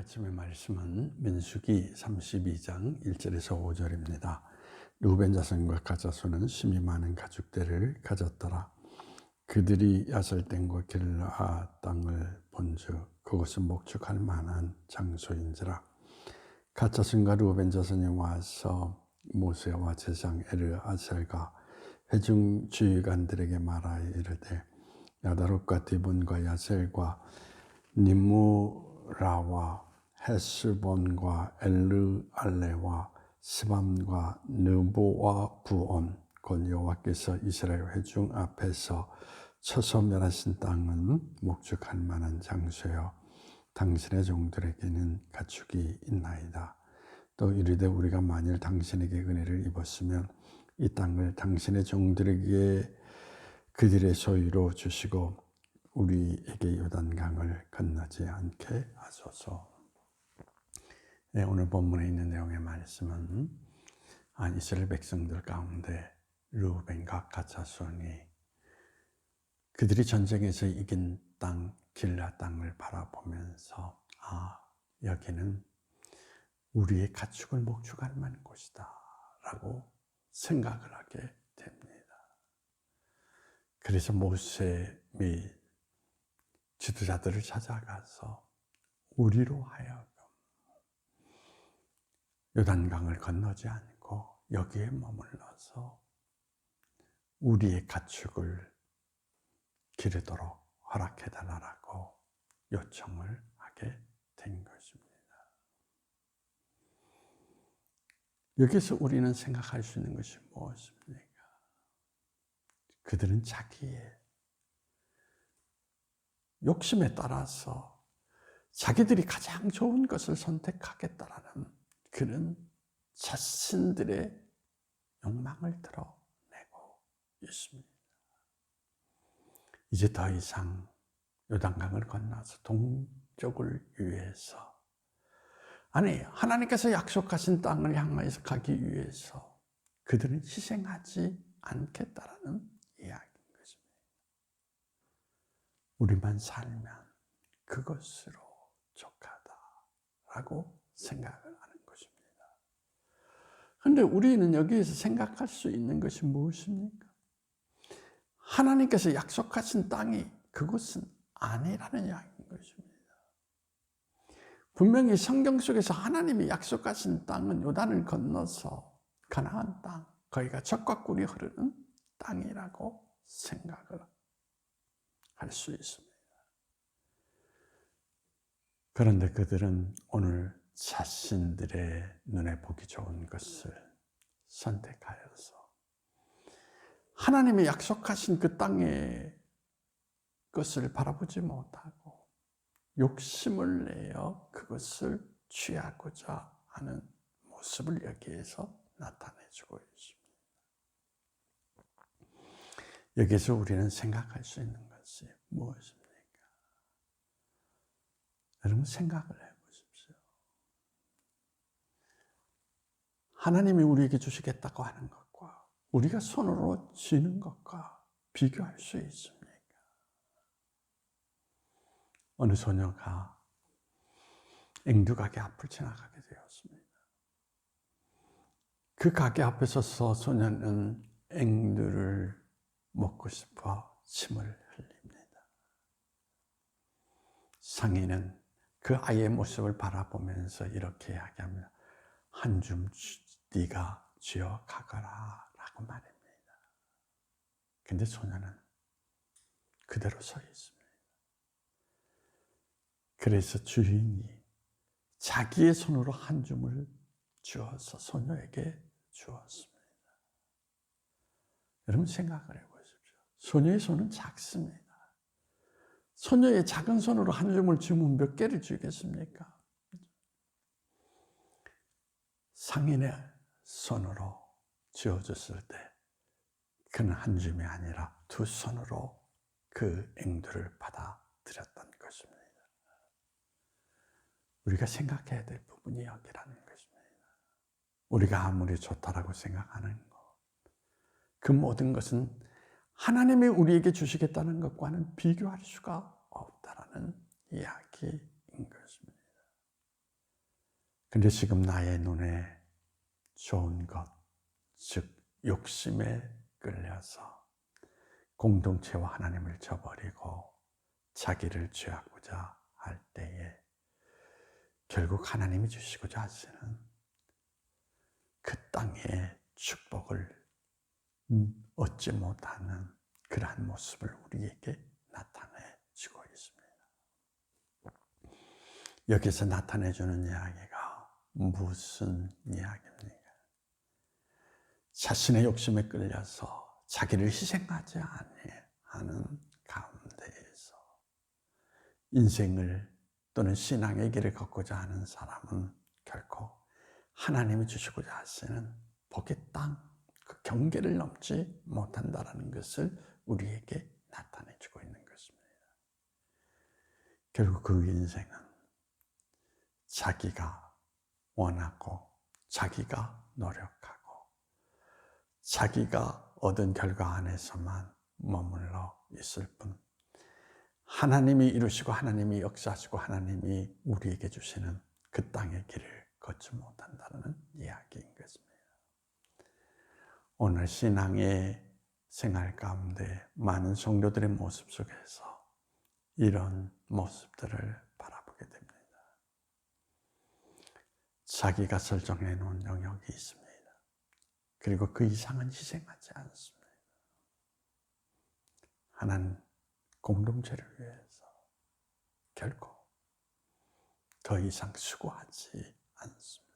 아침의 말씀은 민수기 32장 1절에서 5절입니다. 르우벤 자손과 갓 자손은 심히 많은 가축대를 가졌더라. 그들이 야설댐과 길르앗 땅을 본즉 그것은 목축할 만한 장소인지라. 갓 자손과 르우벤 자손이 와서 모세와 제사장 엘르아살과 회중 지휘관들에게 말하여 이르되 야다롯과 디본과 야셀과 니무라와 헤스본과 엘르알레와 스밤과 느보와 부온 곧 여호와께서 이스라엘 회중 앞에서 쳐서 멸하신 땅은 목축할 만한 장소요 당신의 종들에게는 가축이 있나이다. 또 이르되 우리가 만일 당신에게 은혜를 입었으면 이 땅을 당신의 종들에게 그들의 소유로 주시고 우리에게 요단강을 건너지 않게 하소서. 네, 오늘 본문에 있는 내용의 말씀은 이스라엘 백성들 가운데 르우벤과 갓 자손이 그들이 전쟁에서 이긴 땅 길르앗 땅을 바라보면서 여기는 우리의 가축을 목축할 만한 곳이다 라고 생각을 하게 됩니다. 그래서 모세 및 지도자들을 찾아가서 우리로 하여금 요단강을 건너지 않고 여기에 머물러서 우리의 가축을 기르도록 허락해달라고 요청을 하게 된 것입니다. 여기서 우리는 생각할 수 있는 것이 무엇입니까? 그들은 자기의 욕심에 따라서 자기들이 가장 좋은 것을 선택하겠다라는 그런 자신들의 욕망을 드러내고 있습니다. 이제 더 이상 요단강을 건너서 동쪽을 위해서 하나님께서 약속하신 땅을 향해서 가기 위해서 그들은 희생하지 않겠다라는 이야기인 것입니다. 우리만 살면 그것으로 족하다라고 생각을 하는 것입니다. 그런데 우리는 여기에서 생각할 수 있는 것이 무엇입니까? 하나님께서 약속하신 땅이 그곳은 아니라는 이야기인 것입니다. 분명히 성경 속에서 하나님이 약속하신 땅은 요단을 건너서 가나안 땅, 거기가 젖과 꿀이 흐르는 땅이라고 생각을 할 수 있습니다. 그런데 그들은 오늘 자신들의 눈에 보기 좋은 것을 선택하여서 하나님이 약속하신 그 땅의 것을 바라보지 못하고 욕심을 내어 그것을 취하고자 하는 모습을 여기에서 나타내주고 있습니다. 여기서 우리는 생각할 수 있는 것이 무엇입니까? 여러분 생각을 해보십시오. 하나님이 우리에게 주시겠다고 하는 것과 우리가 손으로 쥐는 것과 비교할 수 있습니까? 어느 소녀가 앵두 가게 앞을 지나가게 되었습니다. 그 가게 앞에 서서 소녀는 앵두를 먹고 싶어 침을 흘립니다. 상인은 그 아이의 모습을 바라보면서 이렇게 이야기합니다. 한 줌 네가 쥐어 가거라 라고 말합니다. 근데 소녀는 그대로 서 있습니다. 그래서 주인이 자기의 손으로 한 줌을 주어서 소녀에게 주었습니다. 여러분 생각을 해보십시오. 소녀의 손은 작습니다. 소녀의 작은 손으로 한 줌을 주면 몇 개를 주겠습니까? 상인의 손으로 쥐어줬을 때 그는 한 줌이 아니라 두 손으로 그 앵두를 받아들였던 것입니다. 우리가 생각해야 될 부분이 여기라는 것입니다. 우리가 아무리 좋다라고 생각하는 것, 그 모든 것은 하나님이 우리에게 주시겠다는 것과는 비교할 수가 없다라는 이야기인 것입니다. 근데 지금 나의 눈에 좋은 것, 즉 욕심에 끌려서 공동체와 하나님을 저버리고 자기를 취하고자 할 때에 결국 하나님이 주시고자 하시는 그 땅의 축복을 얻지 못하는 그러한 모습을 우리에게 나타내주고 있습니다. 여기서 나타내주는 이야기가 무슨 이야기입니까? 자신의 욕심에 끌려서 자기를 희생하지 아니하는 가운데에서 인생을 또는 신앙의 길을 걷고자 하는 사람은 결코 하나님이 주시고자 하시는 복의 땅, 그 경계를 넘지 못한다는 것을 우리에게 나타내주고 있는 것입니다. 결국 그 인생은 자기가 원하고 자기가 노력하고 자기가 얻은 결과 안에서만 머물러 있을 뿐 하나님이 이루시고 하나님이 역사하시고 하나님이 우리에게 주시는 그 땅의 길을 걷지 못한다는 이야기인 것입니다. 오늘 신앙의 생활 가운데 많은 성도들의 모습 속에서 이런 모습들을 바라보게 됩니다. 자기가 설정해 놓은 영역이 있습니다. 그리고 그 이상은 희생하지 않습니다. 하나님 공동체를 위해서 결코 더 이상 수고하지 않습니다.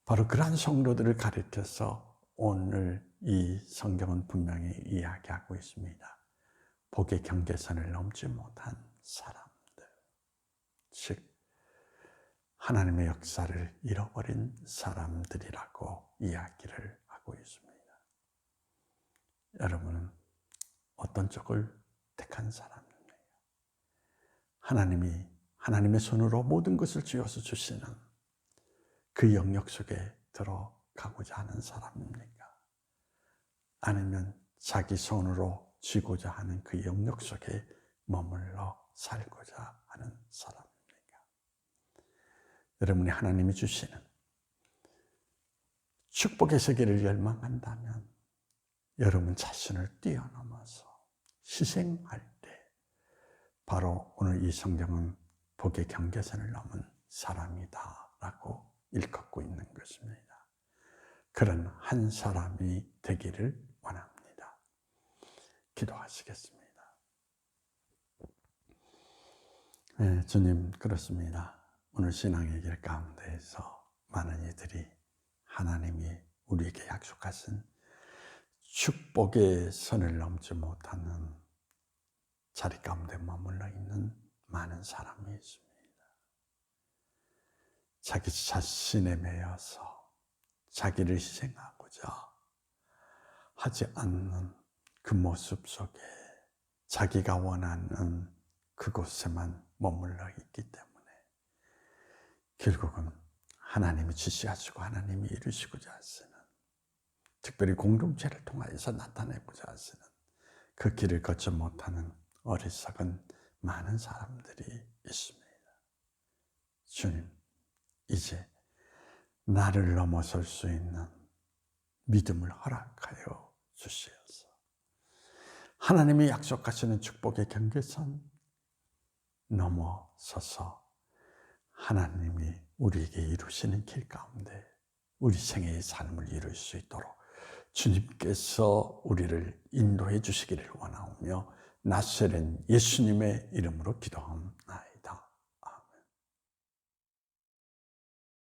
바로 그러한 성도들을 가리켜서 오늘 이 성경은 분명히 이야기하고 있습니다. 복의 경계선을 넘지 못한 사람들, 즉 하나님의 역사를 잃어버린 사람들이라고 이야기를 하고 있습니다. 여러분은 어떤 쪽을 택한 사람입니까? 하나님의 손으로 모든 것을 쥐어서 주시는 그 영역 속에 들어가고자 하는 사람입니까? 아니면 자기 손으로 쥐고자 하는 그 영역 속에 머물러 살고자 하는 사람입니까? 여러분이 하나님이 주시는 축복의 세계를 열망한다면 여러분 자신을 뛰어넘어서 희생할 때 바로 오늘 이 성경은 복의 경계선을 넘은 사람이다라고 일컫고 있는 것입니다. 그런 한 사람이 되기를 원합니다. 기도하시겠습니다. 네, 주님 그렇습니다. 오늘 신앙의 길 가운데에서 많은 이들이 하나님이 우리에게 약속하신 축복의 선을 넘지 못하는 자리 가운데 머물러 있는 많은 사람이 있습니다. 자기 자신에 매여서 자기를 희생하고자 하지 않는 그 모습 속에 자기가 원하는 그곳에만 머물러 있기 때문에 결국은 하나님이 지시하시고 하나님이 이루시고자 하시는, 특별히 공동체를 통하여서 나타내고자 하시는 그 길을 걷지 못하는 어리석은 많은 사람들이 있습니다. 주님, 이제 나를 넘어설 수 있는 믿음을 허락하여 주시옵소서. 하나님이 약속하시는 축복의 경계선 넘어서서 하나님이 우리에게 이루시는 길 가운데 우리 생애의 삶을 이룰 수 있도록 주님께서 우리를 인도해 주시기를 원하오며 나사렛 예수님의 이름으로 기도하옵나이다.